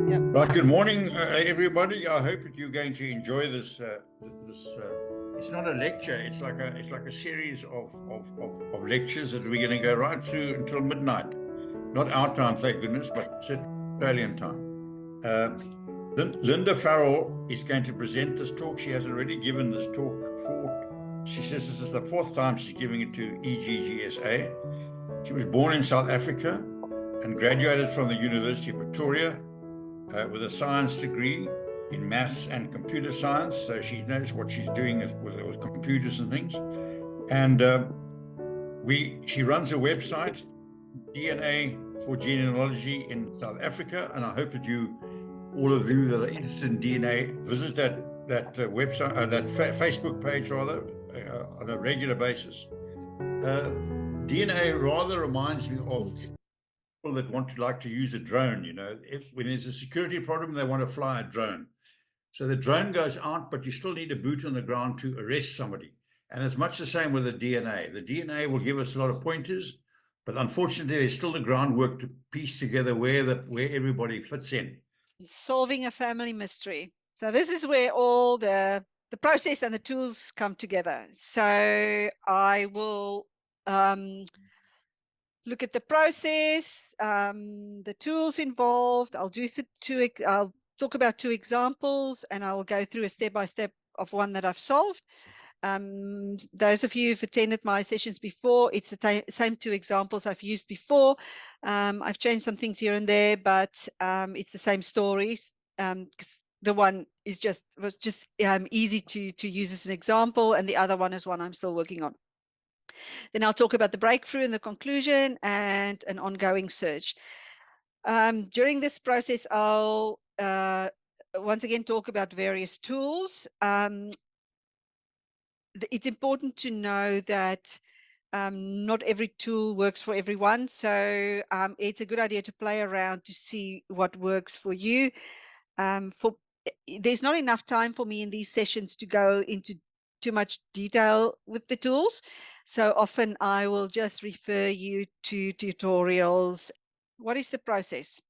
Yep. Right, good morning, everybody. I hope that you're going to enjoy this. It's not a lecture; it's like a series of lectures that we're going to go right through until midnight. Not our time, thank goodness, but Australian time. Linda Farrell is going to present this talk. She has already given this talk she says this is the fourth time she's giving it to eGGSA. She was born in South Africa and graduated from the University of Pretoria with a science degree in maths and computer science. So she knows what she's doing with computers and things. And she runs a website, DNA for Genealogy in South Africa. And I hope that all of you that are interested in DNA, visit that website, that Facebook page rather, on a regular basis. DNA rather reminds me of people that like to use a drone. When there's a security problem, they want to fly a drone. So the drone goes out, but you still need a boot on the ground to arrest somebody. And it's much the same with the DNA. The DNA will give us a lot of pointers, but unfortunately, there's still the groundwork to piece together where everybody fits in. Solving a family mystery. So this is where all the process and the tools come together. So I will look at the process, the tools involved. I'll talk about two examples, and I will go through a step-by-step of one that I've solved. Those of you who've attended my sessions before, it's the same two examples I've used before. I've changed some things here and there, but it's the same stories. The one was just easy to use as an example, and the other one is one I'm still working on. Then I'll talk about the breakthrough and the conclusion and an ongoing search. During this process, I'll once again talk about various tools. It's important to know that not every tool works for everyone. So it's a good idea to play around to see what works for you. There's not enough time for me in these sessions to go into too much detail with the tools. So often I will just refer you to tutorials. What is the process?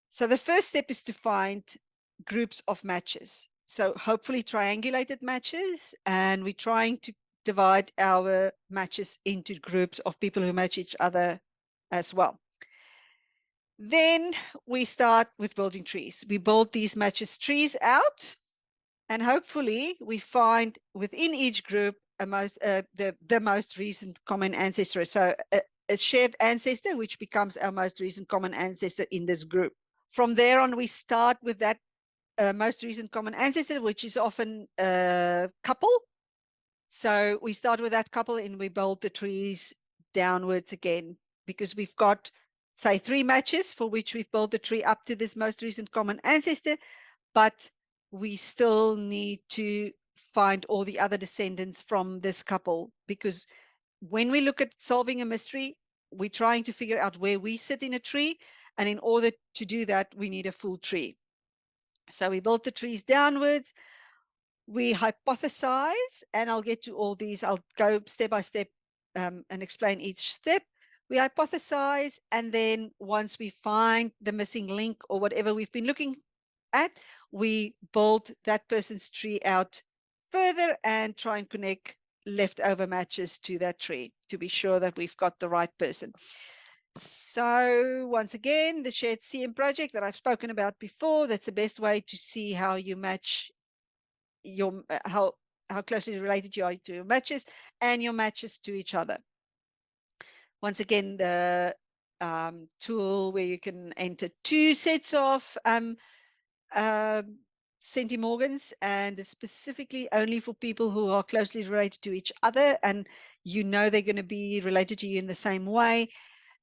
So the first step is to find groups of matches. So hopefully triangulated matches, and we're trying to divide our matches into groups of people who match each other as well. Then we start with building trees. We build these matches trees out, and hopefully we find within each group the most recent common ancestor. So a shared ancestor, which becomes our most recent common ancestor in this group. From there on, we start with that most recent common ancestor, which is often a couple. So we start with that couple and we build the trees downwards again, because we've got, say, 3 matches for which we've built the tree up to this most recent common ancestor, but we still need to find all the other descendants from this couple, because when we look at solving a mystery, we're trying to figure out where we sit in a tree. And in order to do that, we need a full tree. So we build the trees downwards. We hypothesize, and I'll get to all these. I'll go step by step and explain each step. We hypothesize, and then once we find the missing link or whatever we've been looking at, we build that person's tree out further and try and connect leftover matches to that tree to be sure that we've got the right person. So once again, the shared CM project that I've spoken about before, that's the best way to see how you match your how closely related you are to your matches and your matches to each other. Once again, the tool where you can enter 2 sets of centimorgans, and specifically only for people who are closely related to each other, and they're going to be related to you in the same way.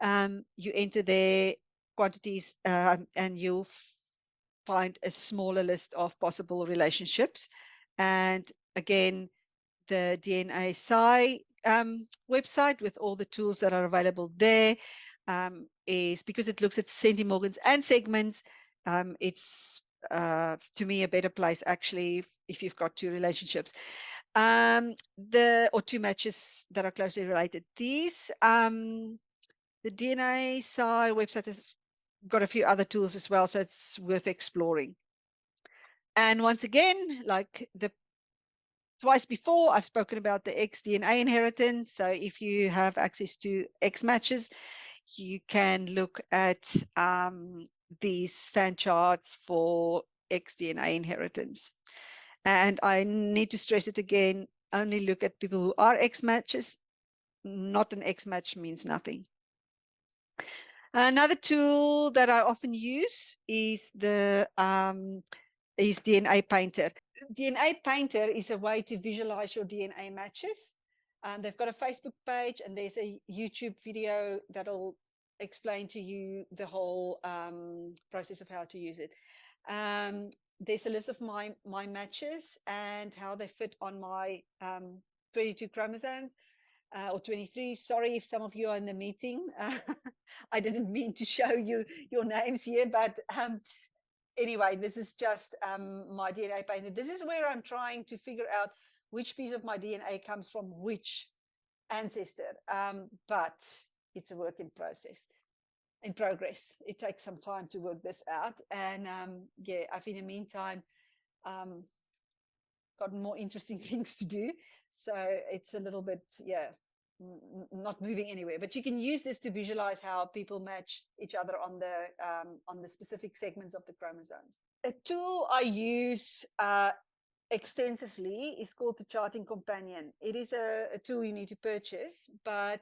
You enter their quantities and you'll find a smaller list of possible relationships. And again, the DNA Sci website with all the tools that are available there is, because it looks at centimorgans and segments, it's to me a better place actually if you've got 2 relationships or 2 matches that are closely related. These the DNA Sci website is got a few other tools as well, so it's worth exploring. And once again, like the twice before, I've spoken about the XDNA inheritance. So if you have access to X matches, you can look at these fan charts for XDNA inheritance. And I need to stress it again, only look at people who are X matches. Not an X match means nothing. Another tool that I often use is the DNA Painter. DNA Painter is a way to visualize your DNA matches. They've got a Facebook page and there's a YouTube video that'll explain to you the whole process of how to use it. There's a list of my matches and how they fit on my 22 chromosomes. Or 23. Sorry if some of you are in the meeting. I didn't mean to show you your names here, but anyway, this is just my DNA painter. This is where I'm trying to figure out which piece of my DNA comes from which ancestor. But it's a work in progress. It takes some time to work this out. And yeah, I've in the meantime got more interesting things to do. So it's a little bit, yeah, not moving anywhere. But you can use this to visualize how people match each other on the specific segments of the chromosomes. A tool I use extensively is called the Charting Companion. It is a tool you need to purchase, but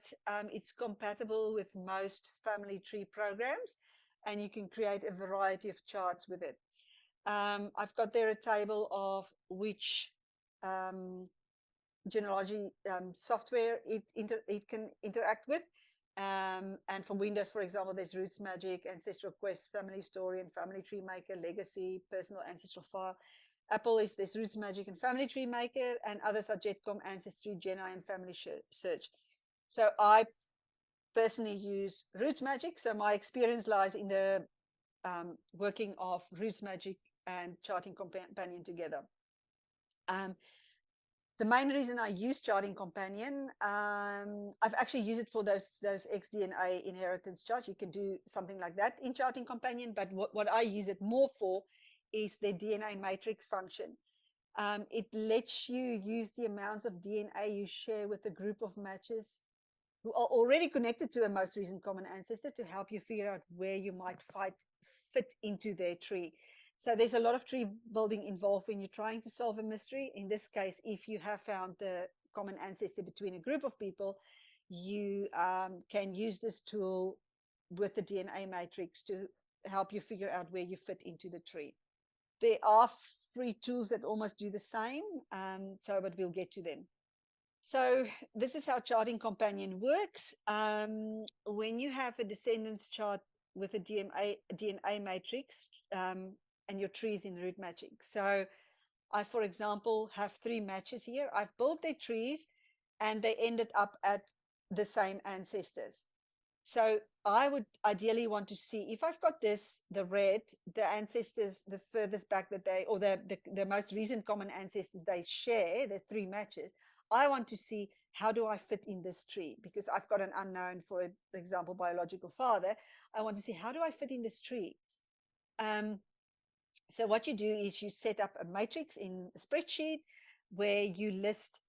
it's compatible with most family tree programs, and you can create a variety of charts with it. I've got there a table of which genealogy software it can interact with. And for Windows, for example, there's Roots Magic, Ancestral Quest, Family Historian, Family Tree Maker, Legacy, Personal Ancestral File. Apple is there's Roots Magic and Family Tree Maker, and others are Jetcom, Ancestry, Geni, and Family Search. So I personally use Roots Magic. So my experience lies in the working of Roots Magic and Charting Companion together. The main reason I use Charting Companion, I've actually used it for those XDNA inheritance charts. You can do something like that in Charting Companion, but what I use it more for is the DNA matrix function. It lets you use the amounts of DNA you share with a group of matches who are already connected to a most recent common ancestor to help you figure out where you might fit into their tree. So there's a lot of tree building involved when you're trying to solve a mystery. In this case, if you have found the common ancestor between a group of people, you can use this tool with the DNA matrix to help you figure out where you fit into the tree. There are free tools that almost do the same, but we'll get to them. So this is how Charting Companion works. When you have a descendants chart with a DNA matrix, and your trees in root matching. So I, for example, have 3 matches here. I've built their trees and they ended up at the same ancestors. So I would ideally want to see if I've got this, the red, the ancestors, the furthest back that they, or the most recent common ancestors they share, the 3 matches. I want to see how do I fit in this tree, because I've got an unknown, for example, biological father. I want to see how do I fit in this tree. So what you do is you set up a matrix in a spreadsheet where you list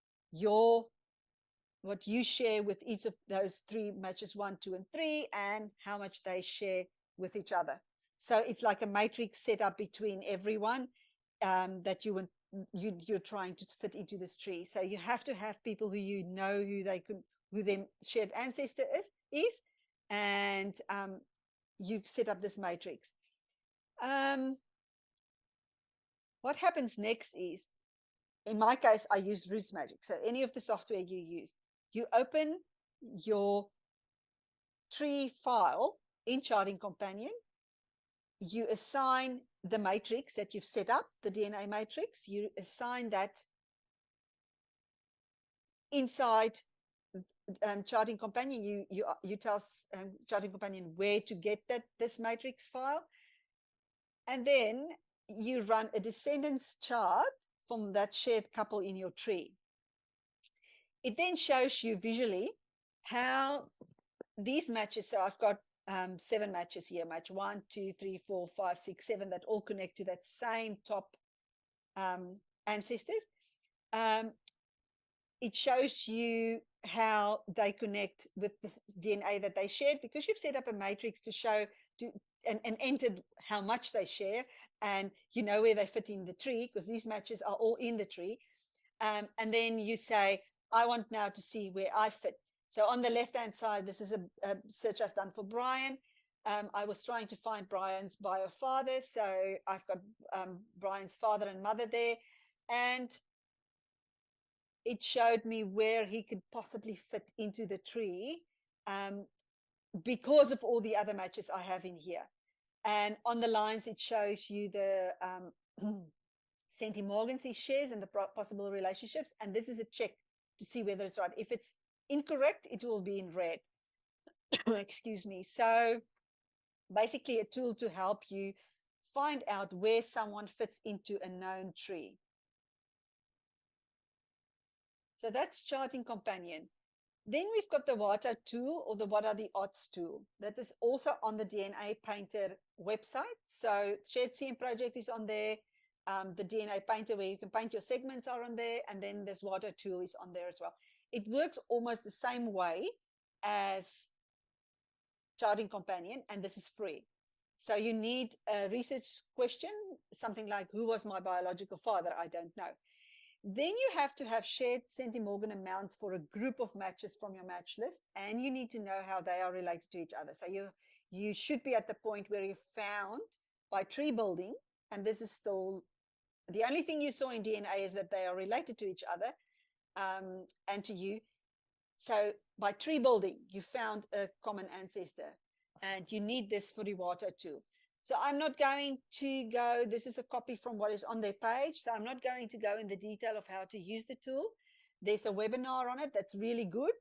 what you share with each of those 3 matches, 1, 2, and 3, and how much they share with each other. So it's like a matrix set up between everyone that you're trying to fit into this tree. So you have to have people who you know who their shared ancestor is, and you set up this matrix. What happens next is, in my case, I use Roots Magic. So any of the software you use, you open your tree file in Charting Companion, you assign the matrix that you've set up, the DNA matrix, you assign that inside Charting Companion. You tell Charting Companion where to get this matrix file, and then you run a descendants chart from that shared couple in your tree. It then shows you visually how these matches, so I've got 7 matches here, match 1, 2, 3, 4, 5, 6, 7, that all connect to that same top ancestors. It shows you how they connect with the DNA that they shared, because you've set up a matrix to show and entered how much they share, and you know where they fit in the tree, because these matches are all in the tree. And then you say, I want now to see where I fit. So on the left-hand side, this is a search I've done for Brian. I was trying to find Brian's bio father, so I've got Brian's father and mother there, and it showed me where he could possibly fit into the tree, because of all the other matches I have in here. And on the lines, it shows you the centimorgans he shares and the possible relationships. And this is a check to see whether it's right. If it's incorrect, it will be in red. Excuse me. So basically a tool to help you find out where someone fits into a known tree. So that's Charting Companion. Then we've got the WATO tool, or the What Are the Odds tool. That is also on the DNA Painter website. So Shared CM Project is on there. The DNA Painter, where you can paint your segments, are on there. And then this WATO tool is on there as well. It works almost the same way as Charting Companion, and this is free. So you need a research question, something like, who was my biological father? I don't know. Then you have to have shared centimorgan amounts for a group of matches from your match list, and you need to know how they are related to each other. So you should be at the point where you found by tree building, and this is still the only thing you saw in DNA is that they are related to each other, and to you. So by tree building, you found a common ancestor, and you need this for the WATO tool. So I'm not going to go, this is a copy from what is on their page, so I'm not going to go in the detail of how to use the tool. There's a webinar on it that's really good,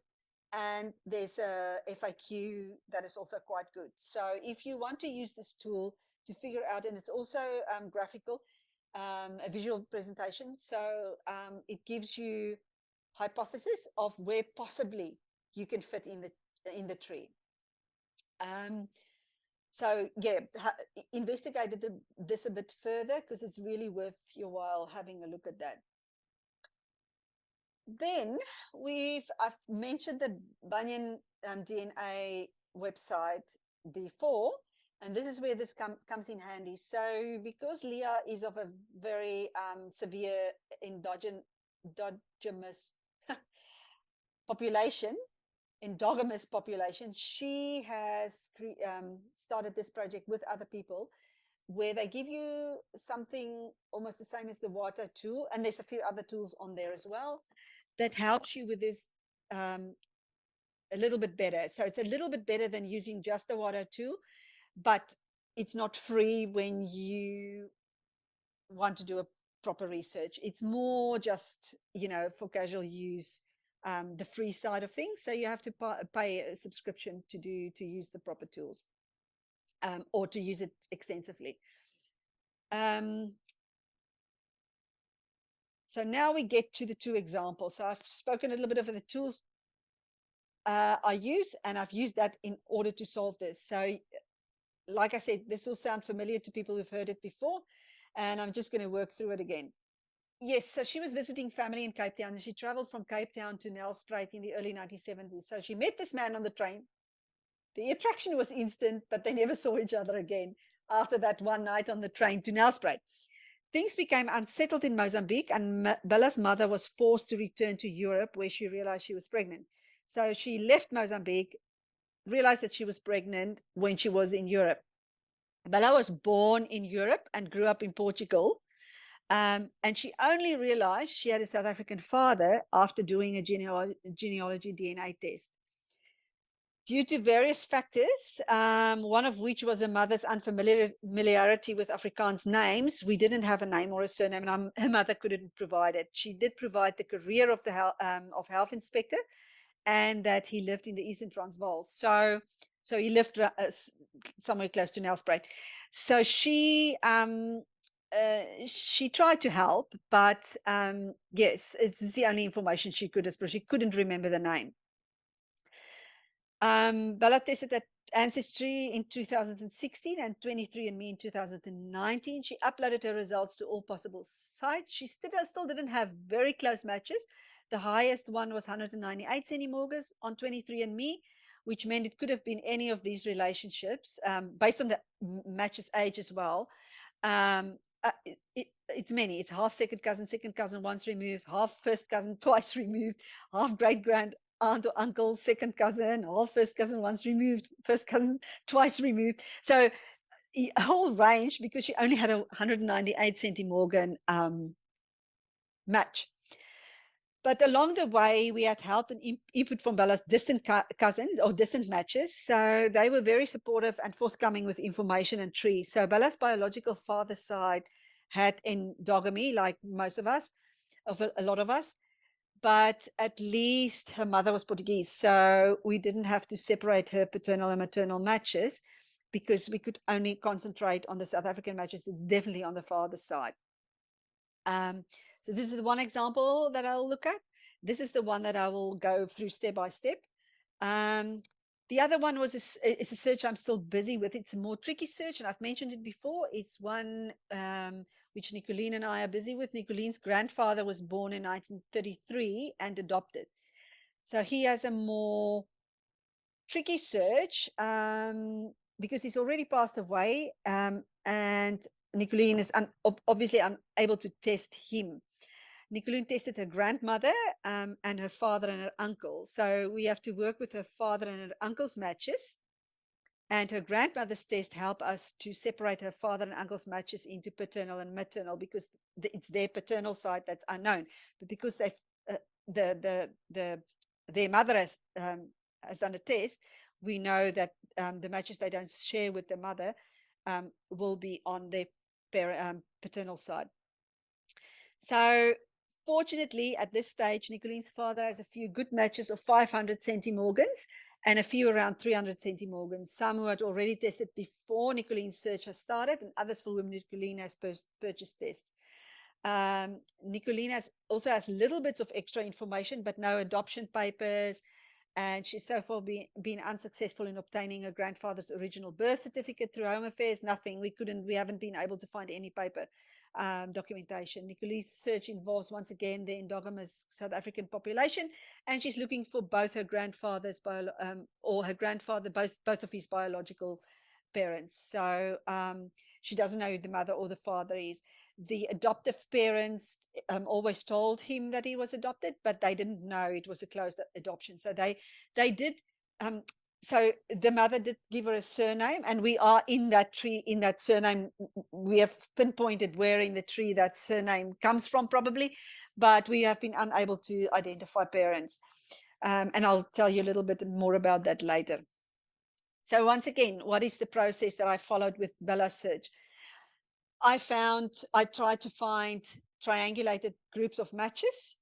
and there's a FAQ that is also quite good. So if you want to use this tool to figure out, and it's also graphical, a visual presentation, so it gives you hypothesis of where possibly you can fit in the tree. So yeah, investigated this a bit further, because it's really worth your while having a look at that. Then I've mentioned the Banyan DNA website before, and this is where this comes in handy. So because Leah is of a very severe endogenous endogamous population, she has started this project with other people, where they give you something almost the same as the WATO tool, and there's a few other tools on there as well that helps you with this a little bit better. So it's a little bit better than using just the WATO tool, but it's not free when you want to do a proper research. It's more just, for casual use, the free side of things. So you have to pay a subscription to use the proper tools, or to use it extensively. So now we get to the two examples. So I've spoken a little bit of the tools I use, and I've used that in order to solve this. So like I said, this will sound familiar to people who've heard it before, and I'm just going to work through it again. Yes, so she was visiting family in Cape Town, and she traveled from Cape Town to Nelspruit in the early 1970s. So she met this man on the train. The attraction was instant, but they never saw each other again after that one night on the train to Nelspruit. Things became unsettled in Mozambique, and Bella's mother was forced to return to Europe, where she realized she was pregnant. So she left Mozambique, realized that she was pregnant when she was in Europe. Bella was born in Europe and grew up in Portugal. And she only realized she had a South African father after doing a genealogy DNA test. Due to various factors, one of which was a mother's unfamiliarity with Afrikaans names, we didn't have a name or a surname, and her mother couldn't provide it. She did provide the career of the health inspector, and that he lived in the Eastern Transvaal. So he lived somewhere close to Nelspruit. So she tried to help, but yes, it's the only information she could, she couldn't remember the name. Bella tested Ancestry in 2016 and 23andMe in 2019. She uploaded her results to all possible sites. She still didn't have very close matches. The highest one was 198 centimorgans on 23andMe, which meant it could have been any of these relationships based on the match's age as well. It's many. It's half second cousin once removed, half first cousin twice removed, half great grand aunt or uncle, second cousin, half first cousin once removed, first cousin twice removed. So a whole range because she only had a 198 centimorgan match. But along the way, we had help and input from Bella's distant cousins or distant matches. So they were very supportive and forthcoming with information and trees. So Bella's biological father's side had endogamy, like most of us, of a lot of us. But at least her mother was Portuguese. So we didn't have to separate her paternal and maternal matches because we could only concentrate on the South African matches. It's definitely on the father's side. So this is the one example that I'll look at. This is the one that I will go through step by step. The other one was is a search I'm still busy with. It's a more tricky search, and I've mentioned it before. It's one which Nicoline and I are busy with. Nicoline's grandfather was born in 1933 and adopted. So he has a more tricky search because he's already passed away, and Nicoline is obviously unable to test him. Nicoline tested her grandmother and her father and her uncle. So we have to work with her father and her uncle's matches. And her grandmother's test help us to separate her father and uncle's matches into paternal and maternal because it's their paternal side that's unknown. But because they've their mother has done a test, we know that the matches they don't share with the mother will be on their paternal side. So fortunately, at this stage, Nicoline's father has a few good matches of 500 centimorgans and a few around 300 centimorgans, some who had already tested before Nicoline's search has started and others for whom Nicoline has purchased tests. Nicoline also has little bits of extra information, but no adoption papers, and she's so far been unsuccessful in obtaining her grandfather's original birth certificate through Home Affairs. Nothing. We haven't been able to find any paper documentation. Nicoline's search involves once again the endogamous South African population, and she's looking for both her grandfather's or her grandfather, both of his biological parents. So she doesn't know who the mother or the father is. The adoptive parents always told him that he was adopted, but they didn't know it was a closed adoption. So they did. So the mother did give her a surname, and we are in that tree, in that surname. We have pinpointed where in the tree that surname comes from, probably, but we have been unable to identify parents. And I'll tell you a little bit more about that later. So once again, what is the process that I followed with Bella's search? I tried to find triangulated groups of matches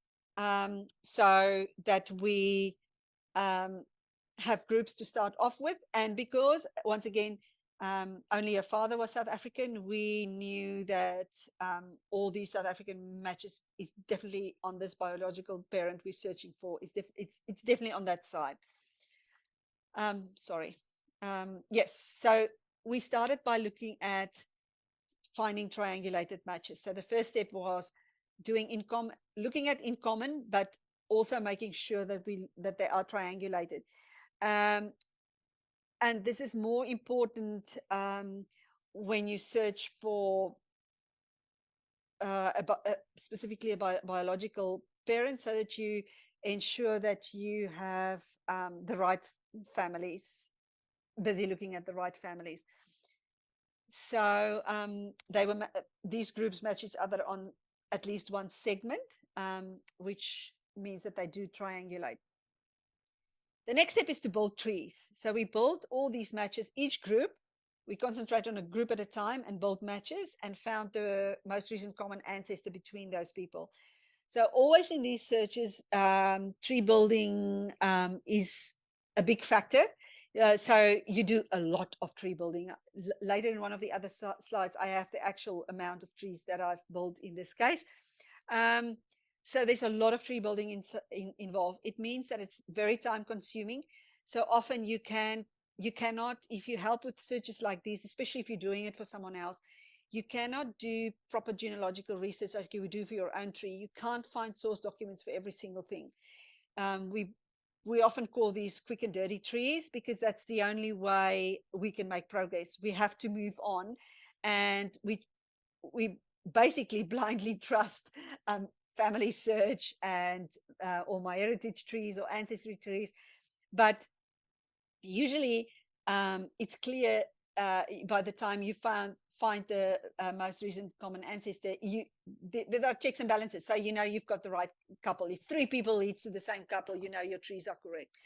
so that we have groups to start off with. And because, once again, only her father was South African, we knew that all these South African matches is definitely on this biological parent we're searching for. It's definitely on that side. Sorry. Yes, so we started by looking at finding triangulated matches. So the first step was looking at in common, but also making sure that they are triangulated. And this is more important when you search for specifically a biological parent, so that you ensure that you have the right families, busy looking at the right families. So these groups match each other on at least one segment, which means that they do triangulate. The next step is to build trees. So we build all these matches, each group. We concentrate on a group at a time and build matches, and found the most recent common ancestor between those people. So always in these searches, tree building is a big factor. So you do a lot of tree building. Later in one of the other slides, I have the actual amount of trees that I've built in this case. So there's a lot of tree building involved. It means that it's very time consuming. So often you can you cannot, if you help with searches like these, especially if you're doing it for someone else, you cannot do proper genealogical research like you would do for your own tree. You can't find source documents for every single thing. We often call these quick and dirty trees because that's the only way we can make progress. We have to move on, and we basically blindly trust family search and or my heritage trees or ancestry trees. But usually it's clear by the time you find the most recent common ancestor, there are checks and balances. So you know you've got the right couple. If 3 people leads to the same couple, you know your trees are correct.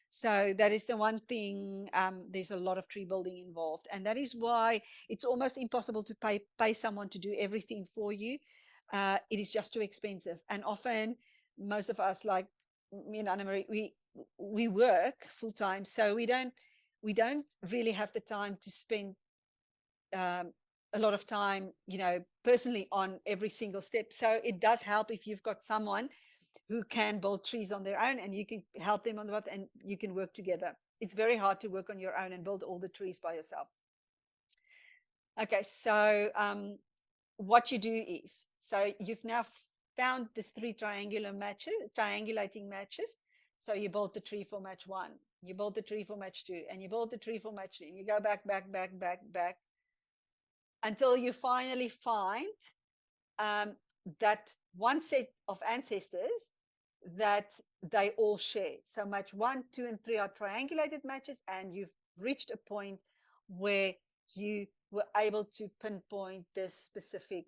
So that is the one thing. There's a lot of tree building involved, and that is why it's almost impossible to pay someone to do everything for you. It is just too expensive, and often most of us, like me and Anna Marie, we work full time, so we don't really have the time to spend um, a lot of time, personally on every single step. So it does help if you've got someone who can build trees on their own, and you can help them on the path, and you can work together. It's very hard to work on your own and build all the trees by yourself. Okay, so what you do is, so you've now found these 3 triangulating matches. So you build the tree for match 1, you build the tree for match 2, and you build the tree for match 3, and you go back until you finally find that one set of ancestors that they all share. So match 1, 2, and 3 are triangulated matches, and you've reached a point where you were able to pinpoint this specific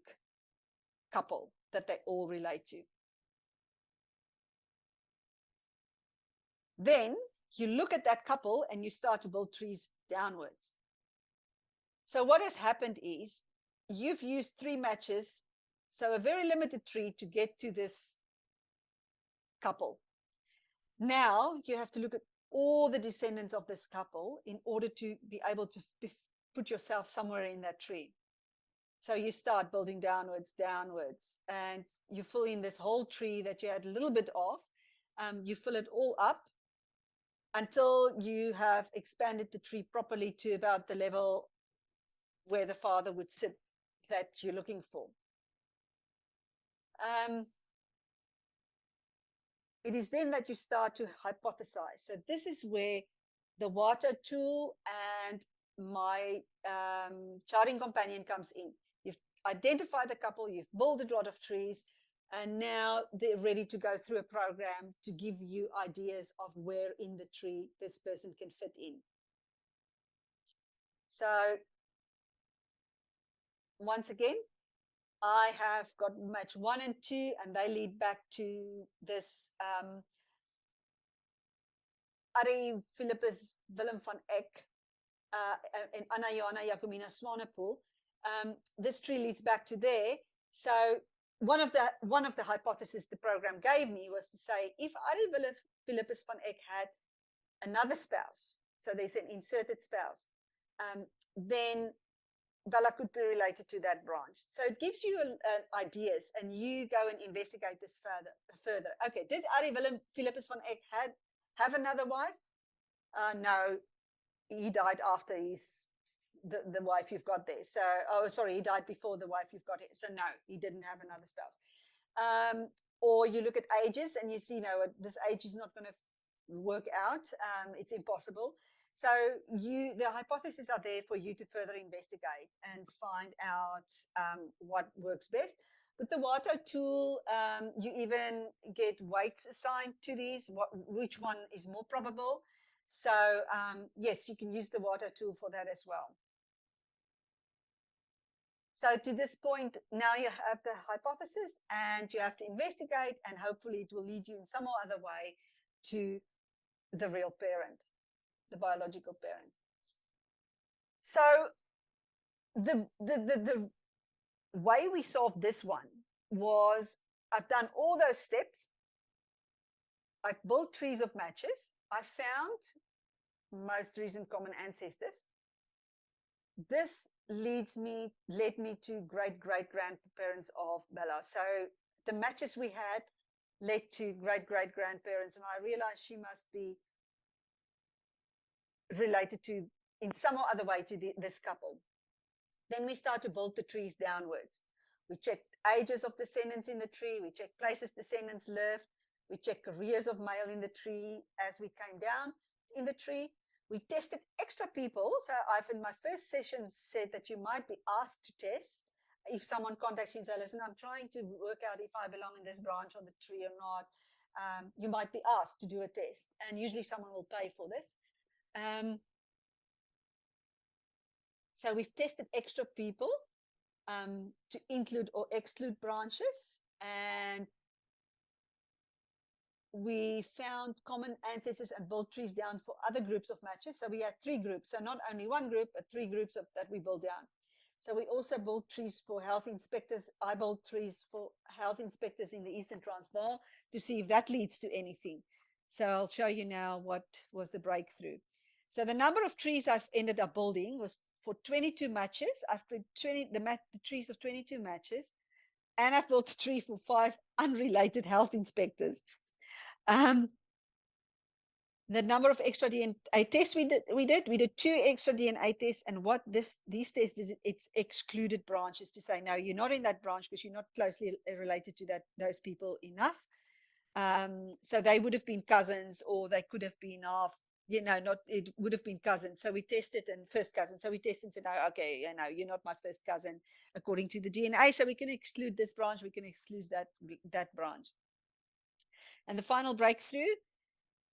couple that they all relate to. Then you look at that couple and you start to build trees downwards. So what has happened is you've used 3 matches, so a very limited tree to get to this couple. Now you have to look at all the descendants of this couple in order to be able to put yourself somewhere in that tree. So you start building downwards, and you fill in this whole tree that you had a little bit of. You fill it all up until you have expanded the tree properly to about the level where the father would sit that you're looking for. It is then that you start to hypothesize. So this is where the WATO tool and my charting companion comes in. You've identified the couple, you've built a lot of trees, and now they're ready to go through a program to give you ideas of where in the tree this person can fit in. So once again, I have got match 1 and 2, and they lead back to this Arie Philippus Willem van Eck and Anna Johanna Jacomina Swanepoel. This tree leads back to there. So one of the hypotheses the program gave me was to say, if Arie Philippus van Eck had another spouse, so there's an inserted spouse, then Bella could be related to that branch. So it gives you ideas, and you go and investigate this further. Okay, did Arie Philippus van Eck have another wife? No, he died after the wife you've got there. So, oh, sorry, he died before the wife you've got here. So no, he didn't have another spouse. Or you look at ages and you see, no, this age is not going to work out. It's impossible. So the hypotheses are there for you to further investigate and find out what works best. With the WATO tool, you even get weights assigned to these, which one is more probable. So yes, you can use the WATO tool for that as well. So to this point, now you have the hypothesis and you have to investigate, and hopefully it will lead you in some or other way to the real parent, the biological parent. So the way we solved this one was, I've done all those steps. I've built trees of matches. I found most recent common ancestors. This led me to great-great-grandparents of Bella. So the matches we had led to great-great-grandparents, and I realized she must be related to, in some or other way, to this couple. Then we start to build the trees downwards. We check ages of descendants in the tree. We check places descendants lived. We check careers of male in the tree as we came down in the tree. We tested extra people. So I've, in my first session, said that you might be asked to test. If someone contacts you and says, listen, I'm trying to work out if I belong in this branch on the tree or not, you might be asked to do a test. And usually someone will pay for this. So we've tested extra people to include or exclude branches, and we found common ancestors and built trees down for other groups of matches. So we had 3 groups, so not only 1 group, but 3 groups that we built down. So we also built trees for health inspectors. I built trees for health inspectors in the Eastern Transvaal to see if that leads to anything. So I'll show you now what was the breakthrough. So the number of trees I've ended up building was for 22 matches. I've put the trees of 22 matches, and I've built a tree for 5 unrelated health inspectors. The number of extra DNA tests we did 2 extra DNA tests, and what these tests is, it's excluded branches to say, no, you're not in that branch because you're not closely related to those people enough. So they would have been cousins, or they could have been it would have been cousins. So we tested, and first cousin. So we tested and said, no, okay, you're not my first cousin according to the DNA. So we can exclude this branch, we can exclude that branch. And the final breakthrough,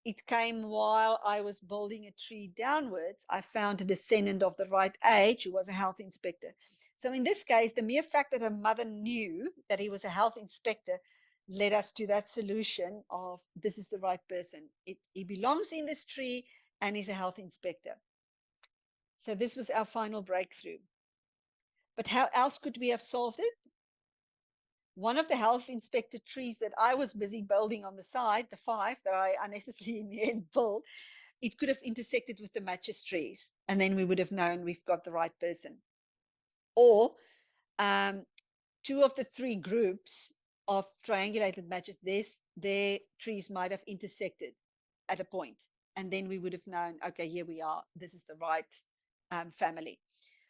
it came while I was building a tree downwards. I found a descendant of the right age who was a health inspector. So in this case, the mere fact that her mother knew that he was a health inspector led us to that solution of, this is the right person. He belongs in this tree and he's a health inspector. So this was our final breakthrough. But how else could we have solved it? One of the health inspector trees that I was busy building on the side, the 5 that I unnecessarily in the end built, it could have intersected with the matches trees, and then we would have known we've got the right person. Or 2 of the 3 groups of triangulated matches, their trees might have intersected at a point, and then we would have known, okay, here we are, this is the right family.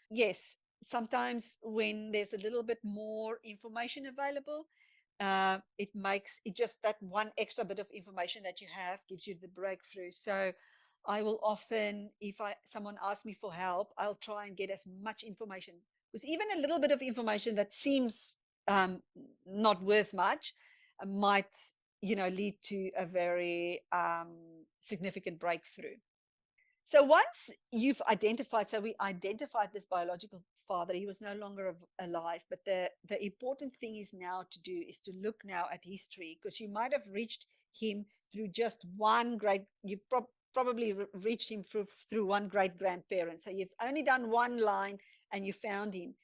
Yes, sometimes when there's a little bit more information available, it makes it just that one extra bit of information that you have gives you the breakthrough. So I will often, if someone asks me for help, I'll try and get as much information, because even a little bit of information that seems not worth much might lead to a very significant breakthrough. So once you've identified, so we identified this biological father, he was no longer alive, but the important thing is now to do is to look now at history, because you might have reached him through just one you've probably reached him through one great grandparent. So you've only done one line and you found him.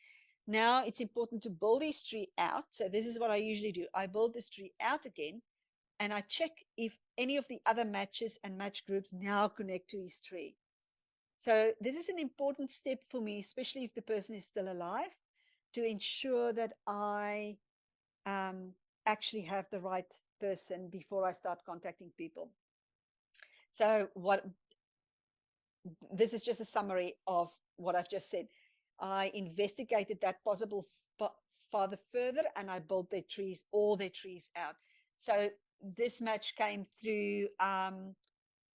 Now it's important to build this tree out. So this is what I usually do. I build this tree out again, and I check if any of the other matches and match groups now connect to his tree. So this is an important step for me, especially if the person is still alive, to ensure that I actually have the right person before I start contacting people. So this is just a summary of what I've just said. I investigated that possible father further, and I built all their trees out. So this match came through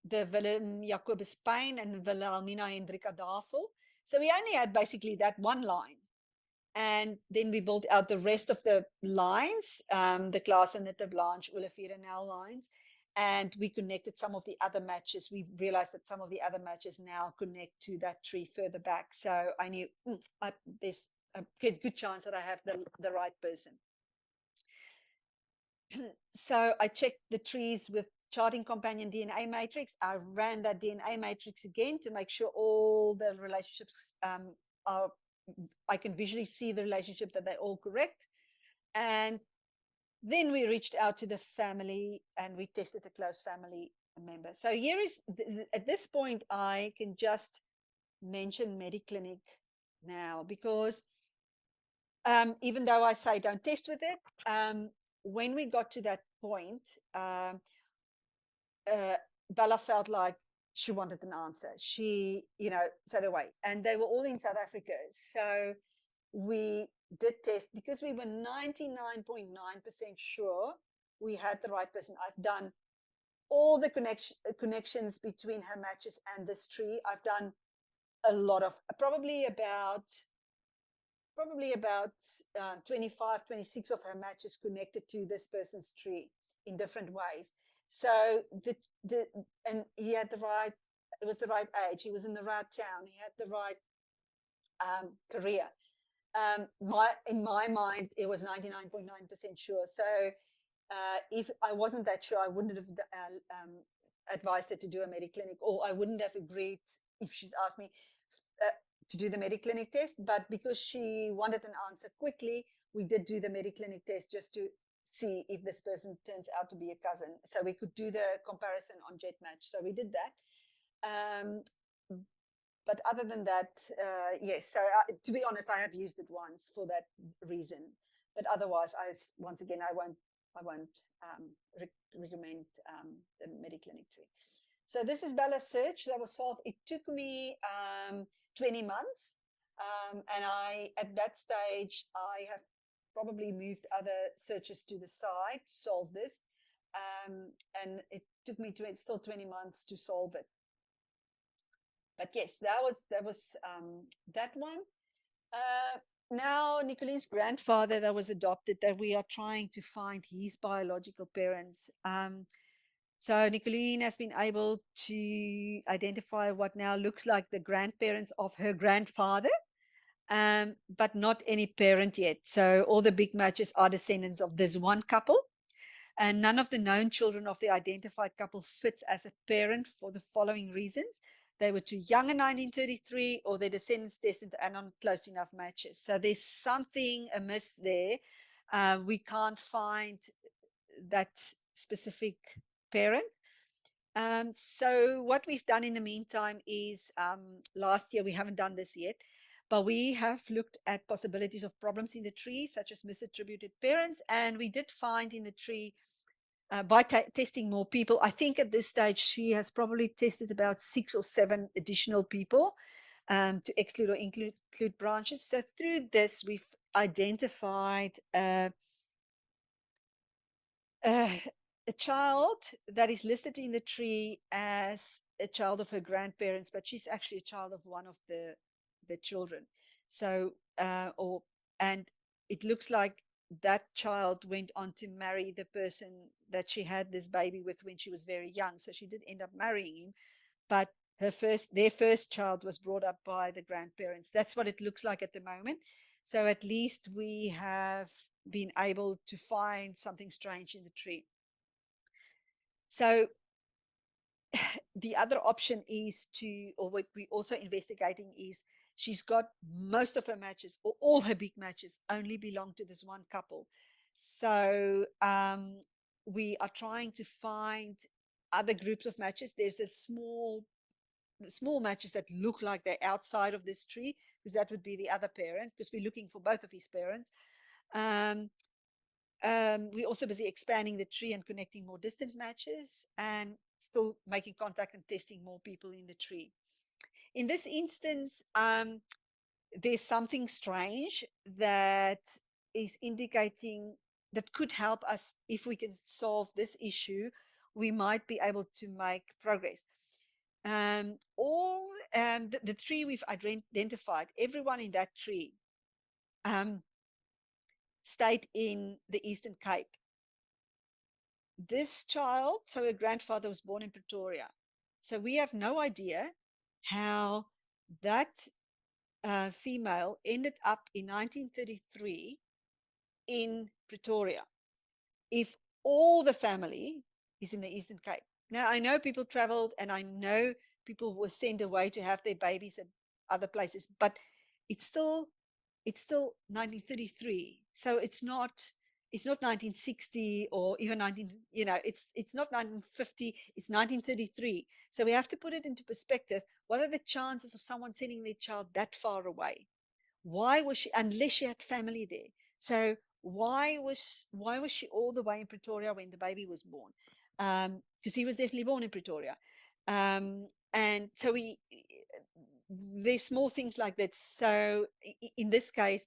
the Willem Jacobus Payne and Wilhelmina Hendrika Davel. So we only had basically that one line. And then we built out the rest of the lines, the Klaas and the Blanche, Olivier and Nell lines. And we connected some of the other matches. We realized that some of the other matches now connect to that tree further back. So I knew there's a good chance that I have the right person. So I checked the trees with charting companion DNA matrix. I ran that DNA matrix again to make sure all the relationships I can visually see the relationship, that they're all correct. And then we reached out to the family and we tested a close family member. So here is, at this point, I can just mention Mediclinic now, because even though I say don't test with it, when we got to that point, Bella felt like she wanted an answer. She, said away. And they were all in South Africa. So we did test because we were 99.9% sure we had the right person. I've done all the connections between her matches and this tree. I've done a lot of, probably about 25, 26 of her matches connected to this person's tree in different ways. So and he had the right, it was the right age. He was in the right town. He had the right career. In my mind, it was 99.9% sure. So if I wasn't that sure, I wouldn't have advised her to do a Mediclinic, or I wouldn't have agreed if she'd asked me uh, to do the Mediclinic test. But because she wanted an answer quickly, we did do the Mediclinic test just to see if this person turns out to be a cousin. So we could do the comparison on JetMatch. So we did that. But other than that, yes. So to be honest, I have used it once for that reason. But otherwise, once again, I won't recommend the Mediclinic tree. So this is Bella's search that was solved. It took me 20 months. And at that stage, I have probably moved other searches to the side to solve this. And it took me still 20 months to solve it. But yes, that was that one. Now, Nicoline's grandfather that was adopted, that we are trying to find his biological parents. So Nicoline has been able to identify what now looks like the grandparents of her grandfather, but not any parent yet. So all the big matches are descendants of this one couple. And none of the known children of the identified couple fits as a parent for the following reasons. They were too young in 1933, or their descendants destined and on close enough matches. So there's something amiss there. We can't find that specific parent. So what we've done in the meantime is last year, we haven't done this yet, but we have looked at possibilities of problems in the tree, such as misattributed parents. And we did find in the tree, by testing more people, I think at this stage she has probably tested about 6 or 7 additional people to exclude or include branches. So through this, we've identified a child that is listed in the tree as a child of her grandparents, but she's actually a child of one of the children. So, and it looks like that child went on to marry the person that she had this baby with when she was very young. So she did end up marrying him, but their first child was brought up by the grandparents. That's what it looks like at the moment. So at least we have been able to find something strange in the tree. So the other option is or what we're also investigating is, she's got most of her matches, or all her big matches only belong to this one couple. So we are trying to find other groups of matches. There's a small matches that look like they're outside of this tree, because that would be the other parent, because we're looking for both of his parents. We're also busy expanding the tree and connecting more distant matches, and still making contact and testing more people in the tree. In this instance, there's something strange that is indicating that could help us. If we can solve this issue, we might be able to make progress. The tree we've identified, everyone in that tree stayed in the Eastern Cape. This child, so her grandfather was born in Pretoria. So we have no idea how that female ended up in 1933 in Pretoria, if all the family is in the Eastern Cape. Now, I know people traveled, and I know people were sent away to have their babies at other places, but it's still 1933. So it's not 1960 or even it's not 1950, it's 1933. So we have to put it into perspective. What are the chances of someone sending their child that far away? Why was she, unless she had family there? So why was she all the way in Pretoria when the baby was born? Because he was definitely born in Pretoria. And so there's small things like that. So in this case,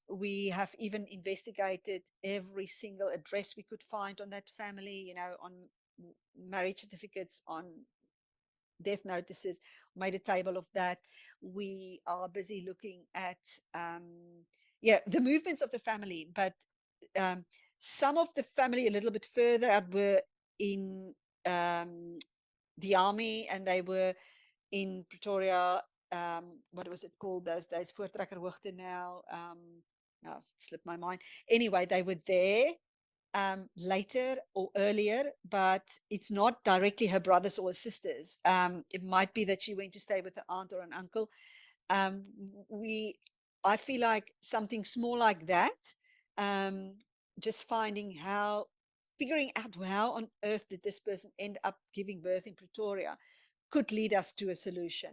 we have even investigated every single address we could find on that family, you know, on marriage certificates, on death notices, made a table of that. We are busy looking at, the movements of the family, but um, some of the family a little bit further out were in the army, and they were in Pretoria. What was it called those days? Voortrekkerhoogte now. No, it slipped my mind. Anyway, they were there later or earlier, but it's not directly her brothers or her sisters. It might be that she went to stay with her aunt or an uncle. Um, I feel like something small like that, um, just figuring out how on earth did this person end up giving birth in Pretoria, could lead us to a solution.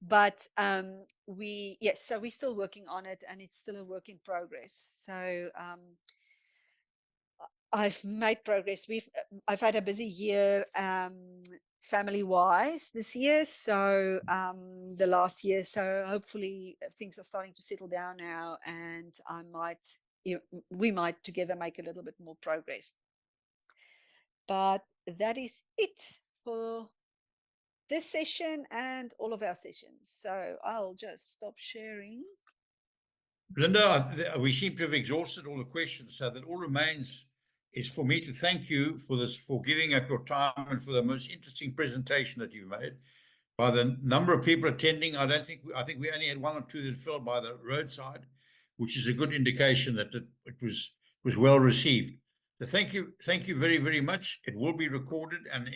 But so we're still working on it, and it's still a work in progress. So I've made progress. I've had a busy year family wise this year, so the last year. So hopefully things are starting to settle down now, and we might together make a little bit more progress. But that is it for this session and all of our sessions. So I'll just stop sharing. Linda, we seem to have exhausted all the questions, so that all remains is for me to thank you for this, for giving up your time and for the most interesting presentation that you've made. By the number of people attending, I think we only had one or two that fell by the roadside, which is a good indication that it was well received. So thank you very, very much. It will be recorded, and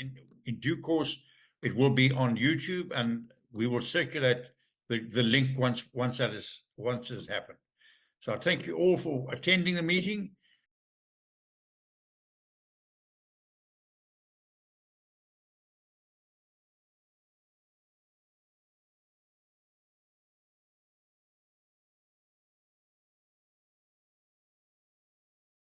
in due course, it will be on YouTube, and we will circulate the link once it has happened. So I thank you all for attending the meeting,